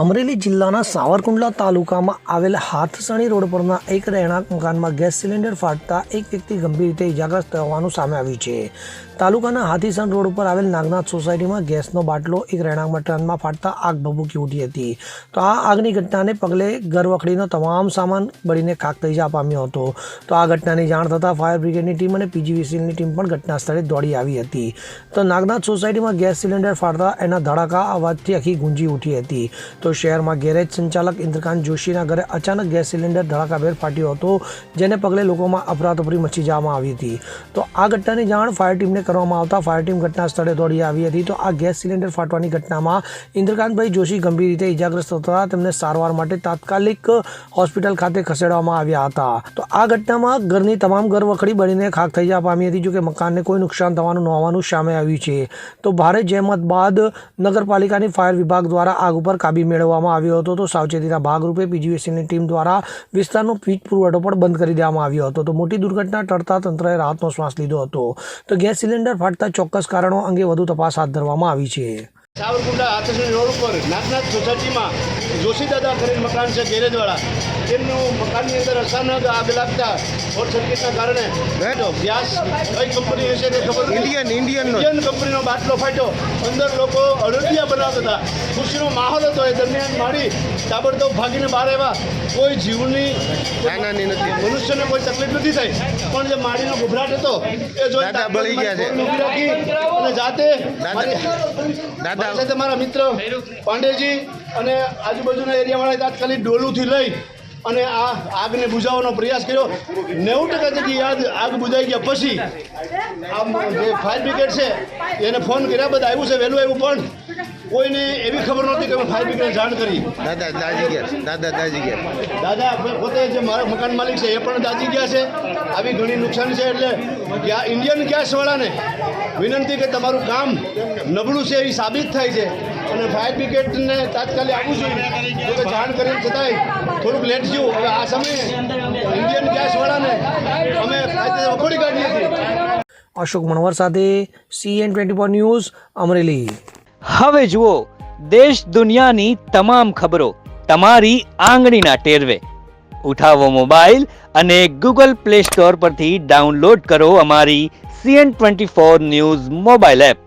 અમરેલી જિલ્લાના સાવરકુંડલા તાલુકામાં આવેલ હાથસણી રોડ પરના એક રહેણાંક મકાનમાં ગેસ સિલિન્ડર ફાટતા એક વ્યક્તિ ગંભીર રીતે ઇજાગ્રસ્ત થવાનું સામે આવ્યું છે। તાલુકાના હાથીસણ રોડ ઉપર આવેલ નાગનાથ સોસાયટીમાં ગેસનો બાટલો એક રહેણાંક મકાનમાં ફાટતા આગ ભભૂકી ઉઠી હતી। તો આ આગની ઘટનાને પગલે ઘરવખરીનો તમામ સામાન બળીને ખાખ થઈ જવા પામ્યો હતો। તો આ ઘટનાની જાણ થતાં ફાયર બ્રિગેડની ટીમ અને પીજીવીસીએલની ટીમ પણ ઘટના સ્થળે દોડી આવી હતી। તો નાગનાથ સોસાયટીમાં ગેસ સિલિન્ડર ફાટતા એના ધડાકા અવાજથી આખી ગુંજી ઉઠી હતી। તો શહેરમાં ગેરેજ સંચાલક ઇન્દ્રકાંત જોશીના ઘરે અચાનક ગેસ સિલિન્ડર ધડાકાભેર ફાટ્યો હતો, જેને પગલે લોકોમાં અફરાતફરી મચી જવામાં આવી હતી। તો આ ઘટનાની જાણ ફાયર ટીમને કરવામાં આવતા ફાયર ટીમ ઘટના સ્થળે દોડી આવી હતી। તો આ ગેસ સિલિન્ડર ફાટવાની ઘટનામાં ઇન્દ્રકાંતભાઈ જોશી ગંભીર રીતે ઇજાગ્રસ્ત થતા તેમને સારવાર માટે તાત્કાલિક હોસ્પિટલ ખાતે ખસેડવામાં આવ્યા હતા। તો આ ઘટનામાં ઘરની તમામ ઘરવખરી બળીને ખાખ થઈ જવા પામી હતી। જોકે મકાનને કોઈ નુકસાન થવાનું ન હોવાનું સામે આવ્યું છે। તો ભારે જહેમત બાદ નગરપાલિકાની ફાયર વિભાગ દ્વારા આગ ઉપર કાબી મેળવવામાં આવ્યો હતો। તો સાવચેતીના ભાગરૂપે પીજીવીસીએલની ટીમ દ્વારા વિસ્તારનો વીજ પુરવઠો પણ બંધ કરી દેવામાં આવ્યો હતો। તો મોટી દુર્ઘટના ટળતા તંત્રએ રાહતનો શ્વાસ લીધો હતો। તો ગેસ સિલિન્ડર ફાટતા ચોક્કસ કારણો અંગે વધુ તપાસ હાથ ધરવામાં આવી છે। સાવરકુંડલા હાથસણી રોડ ઉપર નાગનાથ સોસાયટીમાં જોશી દાદા કરીને મકાન છે ગેરેજવાળા, તેમનું મકાનની અંદર અચાનક આગ લાગતા શોર્ટ સર્કિટના કારણે ગેસ કઈ કંપની હશે તે ખબર ઇન્ડિયન કંપનીનો બાટલો ફાટ્યો। અંદર લોકો અડદિયા બનાવતા હતા, ખુશીનો માહોલ હતો। એ દરમિયાન મારી તાબડતોબ ભાગીને બહાર આવ્યા। કોઈ જીવની મનુષ્યને કોઈ તકલીફ નથી થઈ, પણ જે માળીનો ગભરાટ હતો એ જોઈ બળી ગયા છે અને જાતે સાથે મારા મિત્ર પાંડેજી અને આજુબાજુના એરિયાવાળાએ તાત્કાલિક ડોલુંથી લઈ અને આ આગને બુઝાવવાનો પ્રયાસ કર્યો। 90% જેટલી આગ બુઝાઈ ગયા પછી આ જે ફાયર બ્રિગેડ છે એને ફોન કર્યા, બધા આવ્યું છે, વહેલું આવ્યું, પણ કોઈને એવી ખબર નહોતી કે મેં ફાયર બ્રિગેડને જાણ કરી। દાદા પોતે જે મારા મકાન માલિક છે એ પણ દાજી ગયા છે। આવી ઘણી નુકસાની છે, એટલે ઇન્ડિયન ગેસવાળાને વિનંતી કે તમારું કામ નબળું છે એ સાબિત થાય છે અને ફાયર બ્રિગેડને તાત્કાલિક આવવું જોઈએ। તો જાણ કરીને છતાંય થોડુંક લેટ થયું। હવે આ સમયે ઇન્ડિયન ગેસવાળાને અમે વખોડી કાઢીએ છીએ। અશોક મનવર સાથે CN24 ન્યૂઝ અમરેલી। હવે જુઓ દેશ દુનિયાની તમામ ખબરો તમારી આંગળીના ટેરવે। ઉઠાવો મોબાઈલ અને ગૂગલ પ્લે સ્ટોર પરથી ડાઉનલોડ કરો અમારી CN24 ન્યૂઝ મોબાઈલ એપ।